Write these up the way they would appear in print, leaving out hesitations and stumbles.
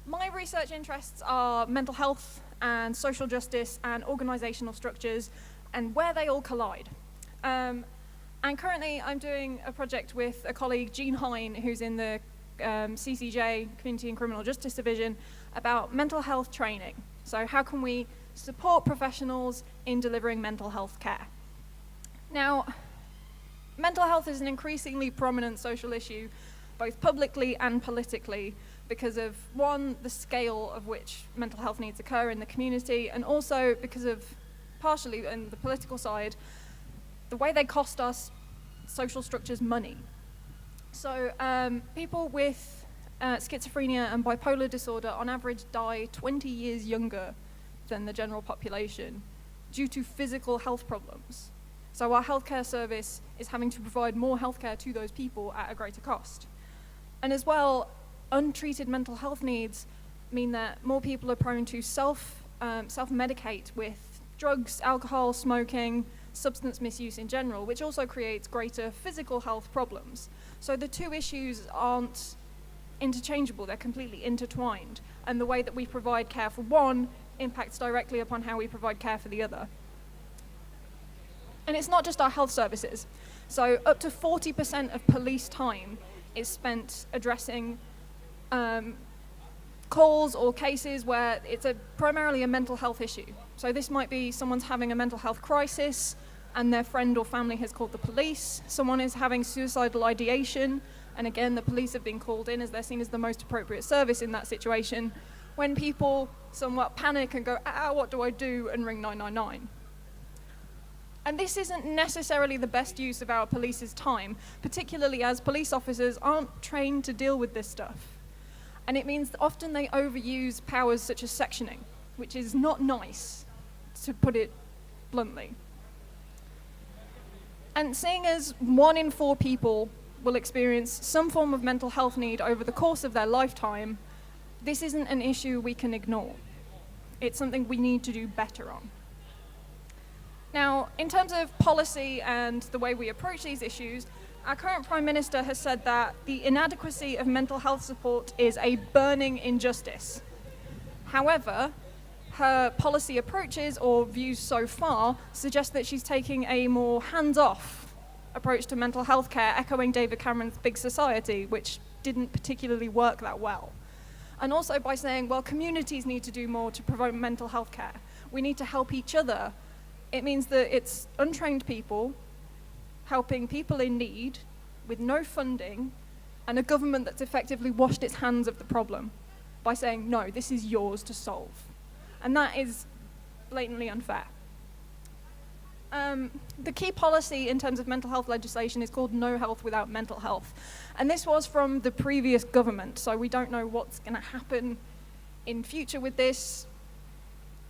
My research interests are mental health and social justice and organizational structures and where they all collide. And currently I'm doing a project with a colleague, Jean Hine, who's in the CCJ, Community and Criminal Justice Division, about mental health training. So how can we support professionals in delivering mental health care? Now, mental health is an increasingly prominent social issue, both publicly and politically, because of, one, the scale of which mental health needs occur in the community, and also because of, partially on the political side, the way they cost us social structures money. So people with schizophrenia and bipolar disorder on average die 20 years younger than the general population due to physical health problems. So our healthcare service is having to provide more healthcare to those people at a greater cost. And as well, untreated mental health needs mean that more people are prone to self-medicate with drugs, alcohol, smoking, substance misuse in general, which also creates greater physical health problems. So the two issues aren't interchangeable, they're completely intertwined. And the way that we provide care for one impacts directly upon how we provide care for the other. And it's not just our health services. So up to 40% of police time is spent addressing calls or cases where it's primarily a mental health issue. So this might be someone's having a mental health crisis and their friend or family has called the police. Someone is having suicidal ideation, and again, the police have been called in as they're seen as the most appropriate service in that situation, when people somewhat panic and go, what do I do, and ring 999. And this isn't necessarily the best use of our police's time, particularly as police officers aren't trained to deal with this stuff. And it means that often they overuse powers such as sectioning, which is not nice, to put it bluntly. And seeing as 1 in 4 people will experience some form of mental health need over the course of their lifetime, this isn't an issue we can ignore. It's something we need to do better on. Now, in terms of policy and the way we approach these issues, our current Prime Minister has said that the inadequacy of mental health support is a burning injustice. However, her policy approaches or views so far suggest that she's taking a more hands-off approach to mental health care, echoing David Cameron's Big Society, which didn't particularly work that well. And also by saying, well, communities need to do more to provide mental health care. We need to help each other. It means that it's untrained people helping people in need with no funding and a government that's effectively washed its hands of the problem by saying, no, this is yours to solve. And that is blatantly unfair. The key policy in terms of mental health legislation is called No Health Without Mental Health. And this was from the previous government, so we don't know what's going to happen in future with this.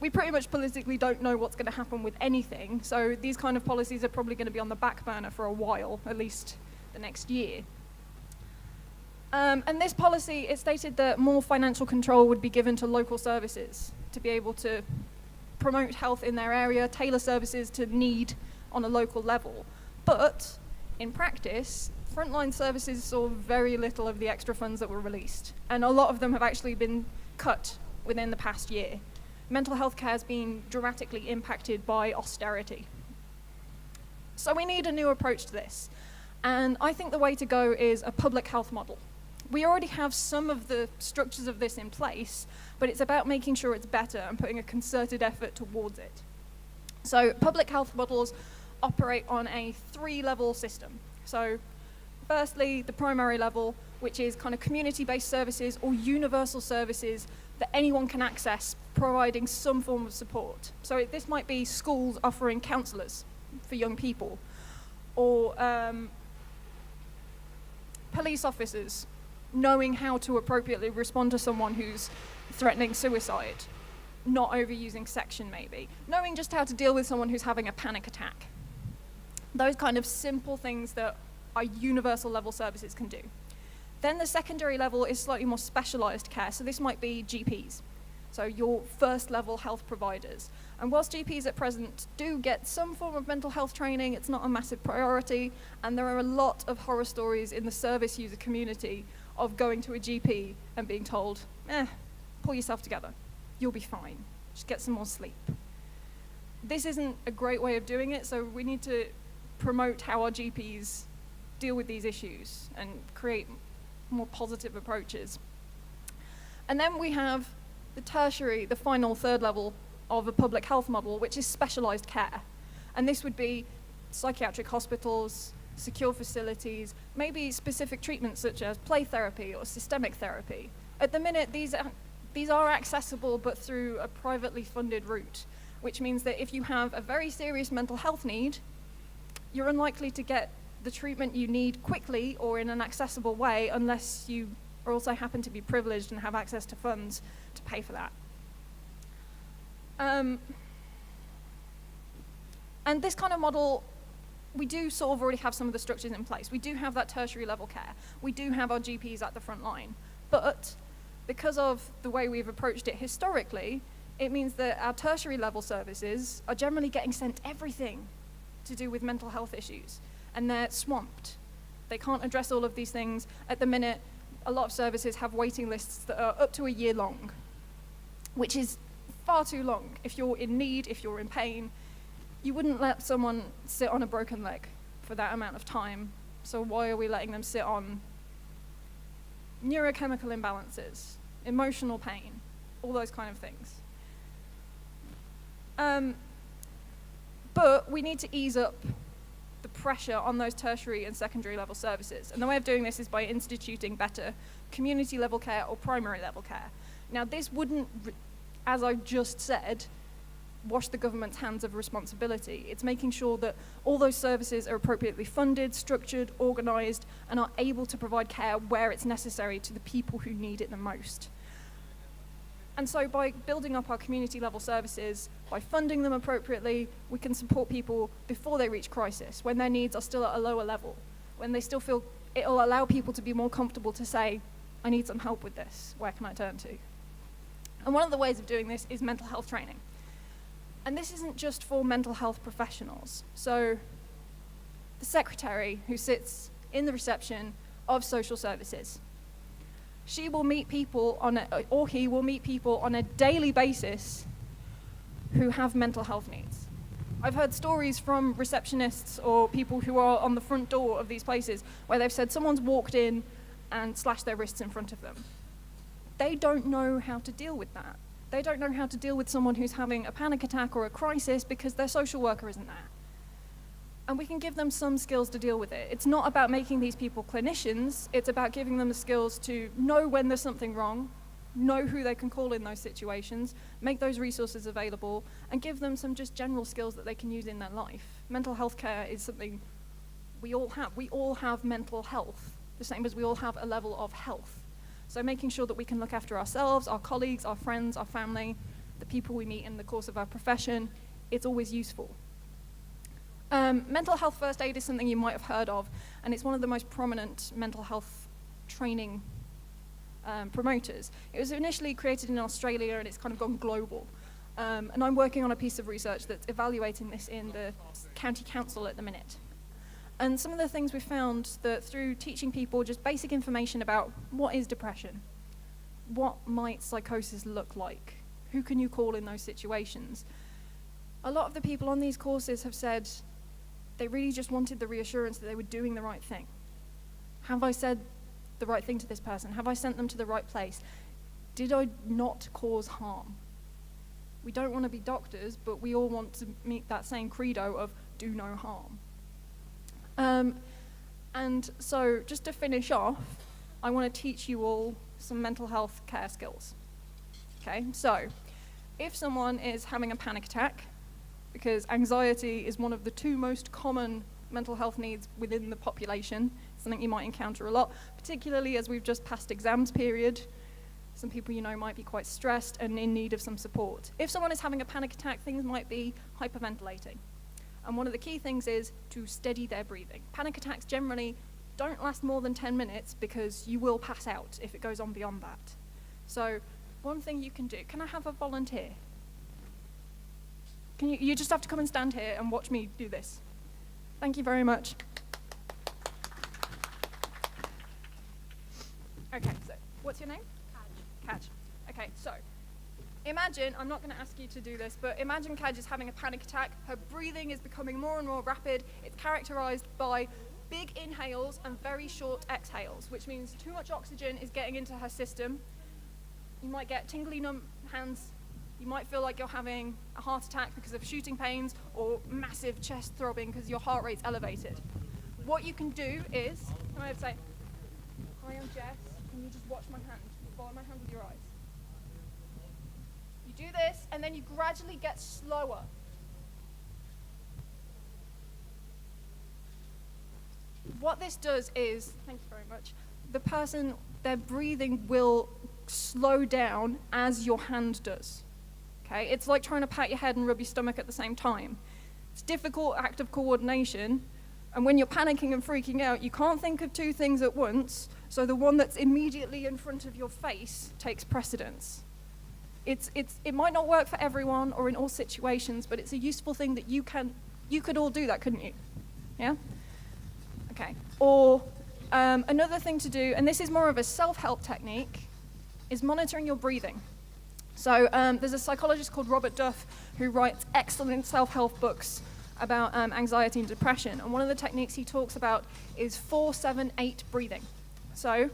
We pretty much politically don't know what's going to happen with anything, so these kind of policies are probably going to be on the back burner for a while, at least the next year. And this policy, it stated that more financial control would be given to local services to be able to promote health in their area, tailor services to need on a local level. But in practice, frontline services saw very little of the extra funds that were released, and a lot of them have actually been cut within the past year. Mental health care has been dramatically impacted by austerity. So we need a new approach to this. And I think the way to go is a public health model. We already have some of the structures of this in place, but it's about making sure it's better and putting a concerted effort towards it. So public health models operate on a 3-level system. So firstly, the primary level, which is kind of community-based services or universal services that anyone can access, providing some form of support. So this might be schools offering counsellors for young people, or police officers knowing how to appropriately respond to someone who's threatening suicide, not overusing section maybe, knowing just how to deal with someone who's having a panic attack. Those kind of simple things that our universal level services can do. Then the secondary level is slightly more specialized care. So this might be GPs, so your first level health providers. And whilst GPs at present do get some form of mental health training, it's not a massive priority. And there are a lot of horror stories in the service user community of going to a GP and being told, pull yourself together. You'll be fine. Just get some more sleep. This isn't a great way of doing it, so we need to promote how our GPs deal with these issues and create more positive approaches. And then we have the tertiary, the final third level of a public health model, which is specialized care. And this would be psychiatric hospitals, secure facilities, maybe specific treatments such as play therapy or systemic therapy. At the minute, these are accessible, but through a privately funded route, which means that if you have a very serious mental health need, you're unlikely to get the treatment you need quickly or in an accessible way unless you also happen to be privileged and have access to funds to pay for that. And this kind of model, we do sort of already have some of the structures in place. We do have that tertiary level care. We do have our GPs at the front line. But because of the way we've approached it historically, it means that our tertiary level services are generally getting sent everything to do with mental health issues. And they're swamped. They can't address all of these things. At the minute, a lot of services have waiting lists that are up to a year long, which is far too long. If you're in need, if you're in pain, you wouldn't let someone sit on a broken leg for that amount of time. So why are we letting them sit on neurochemical imbalances, emotional pain, all those kind of things? But we need to ease up the pressure on those tertiary and secondary level services. And the way of doing this is by instituting better community level care or primary level care. Now this wouldn't, as I just said, wash the government's hands of responsibility. It's making sure that all those services are appropriately funded, structured, organized, and are able to provide care where it's necessary to the people who need it the most. And so by building up our community level services, by funding them appropriately, we can support people before they reach crisis, when their needs are still at a lower level, when they still feel it'll allow people to be more comfortable to say, I need some help with this, where can I turn to? And one of the ways of doing this is mental health training. And this isn't just for mental health professionals. So the secretary who sits in the reception of social services, she will meet people or he will meet people on a daily basis who have mental health needs. I've heard stories from receptionists or people who are on the front door of these places where they've said someone's walked in and slashed their wrists in front of them. They don't know how to deal with that. They don't know how to deal with someone who's having a panic attack or a crisis because their social worker isn't there. And we can give them some skills to deal with it. It's not about making these people clinicians, it's about giving them the skills to know when there's something wrong, know who they can call in those situations, make those resources available, and give them some just general skills that they can use in their life. Mental health care is something we all have. We all have mental health, the same as we all have a level of health. So making sure that we can look after ourselves, our colleagues, our friends, our family, the people we meet in the course of our profession, it's always useful. Mental health first aid is something you might have heard of, and it's one of the most prominent mental health training promoters. It was initially created in Australia, and it's kind of gone global. And I'm working on a piece of research that's evaluating this in the county council at the minute. And some of the things we found that through teaching people just basic information about what is depression, what might psychosis look like, who can you call in those situations, a lot of the people on these courses have said they really just wanted the reassurance that they were doing the right thing. Have I said the right thing to this person? Have I sent them to the right place? Did I not cause harm? We don't want to be doctors, but we all want to meet that same credo of do no harm. And so just to finish off, I want to teach you all some mental health care skills. Okay, so if someone is having a panic attack, because anxiety is one of the two most common mental health needs within the population, something you might encounter a lot, particularly as we've just passed exams period. Some people you know might be quite stressed and in need of some support. If someone is having a panic attack, things might be hyperventilating. And one of the key things is to steady their breathing. Panic attacks generally don't last more than 10 minutes because you will pass out if it goes on beyond that. So one thing you can do, can I have a volunteer? You just have to come and stand here and watch me do this. Thank you very much. Okay, so what's your name? Kaj. Okay, so imagine, I'm not going to ask you to do this, but imagine Kaj is having a panic attack. Her breathing is becoming more and more rapid. It's characterized by big inhales and very short exhales, which means too much oxygen is getting into her system. You might get tingly numb hands. You might feel like you're having a heart attack because of shooting pains or massive chest throbbing because your heart rate's elevated. What you can do is, I'm going to say, hi, I'm Jess. Can you just watch my hand? Follow my hand with your eyes. You do this, and then you gradually get slower. What this does is, thank you very much, the person, their breathing will slow down as your hand does. Okay? It's like trying to pat your head and rub your stomach at the same time. It's a difficult act of coordination, and when you're panicking and freaking out, you can't think of two things at once, so the one that's immediately in front of your face takes precedence. It might not work for everyone or in all situations, but it's a useful thing that you could all do that, couldn't you? Yeah? Okay. Or another thing to do, and this is more of a self-help technique, is monitoring your breathing. So there's a psychologist called Robert Duff who writes excellent self-help books about anxiety and depression. And one of the techniques he talks about is 4-7-8 breathing. So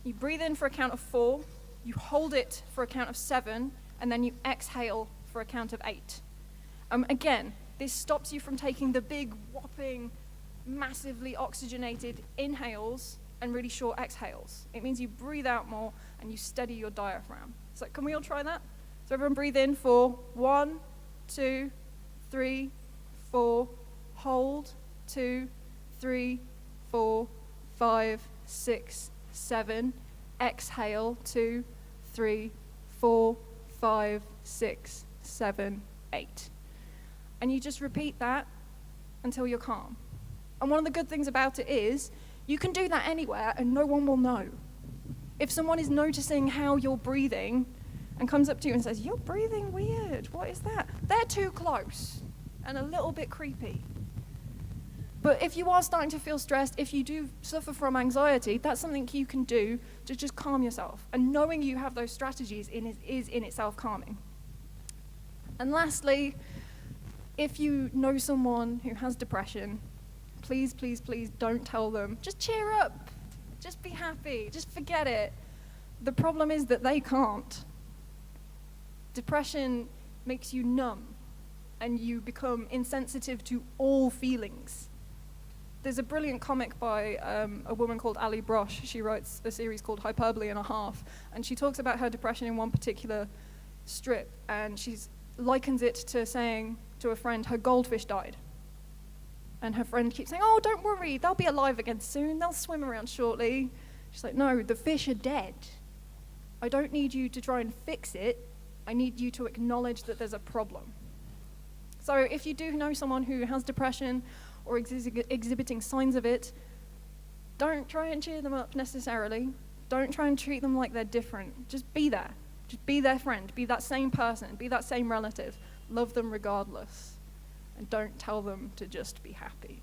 you breathe in for a count of 4, you hold it for a count of 7, and then you exhale for a count of 8. Again, this stops you from taking the big, whopping, massively oxygenated inhales and really short exhales. It means you breathe out more and you steady your diaphragm. So can we all try that? So everyone breathe in for 1, 2, 3, 4, hold, 2, 3, 4, 5, 6, 7, exhale, 2, 3, 4, 5, 6, 7, 8. And you just repeat that until you're calm. And one of the good things about it is you can do that anywhere and no one will know. If someone is noticing how you're breathing and comes up to you and says, "You're breathing weird, what is that?" They're too close and a little bit creepy. But if you are starting to feel stressed, if you do suffer from anxiety, that's something you can do to just calm yourself. And knowing you have those strategies is in itself calming. And lastly, if you know someone who has depression, please, please, please don't tell them, just cheer up, just be happy, just forget it. The problem is that they can't. Depression makes you numb and you become insensitive to all feelings. There's a brilliant comic by a woman called Ali Brosh. She writes a series called Hyperbole and a Half, and she talks about her depression in one particular strip, and she likens it to saying to a friend, her goldfish died. And her friend keeps saying, "Oh, don't worry, they'll be alive again soon, they'll swim around shortly." She's like, "No, the fish are dead. I don't need you to try and fix it, I need you to acknowledge that there's a problem." So if you do know someone who has depression or exhibiting signs of it, don't try and cheer them up necessarily. Don't try and treat them like they're different. Just be there. Just be their friend. Be that same person. Be that same relative. Love them regardless. And don't tell them to just be happy.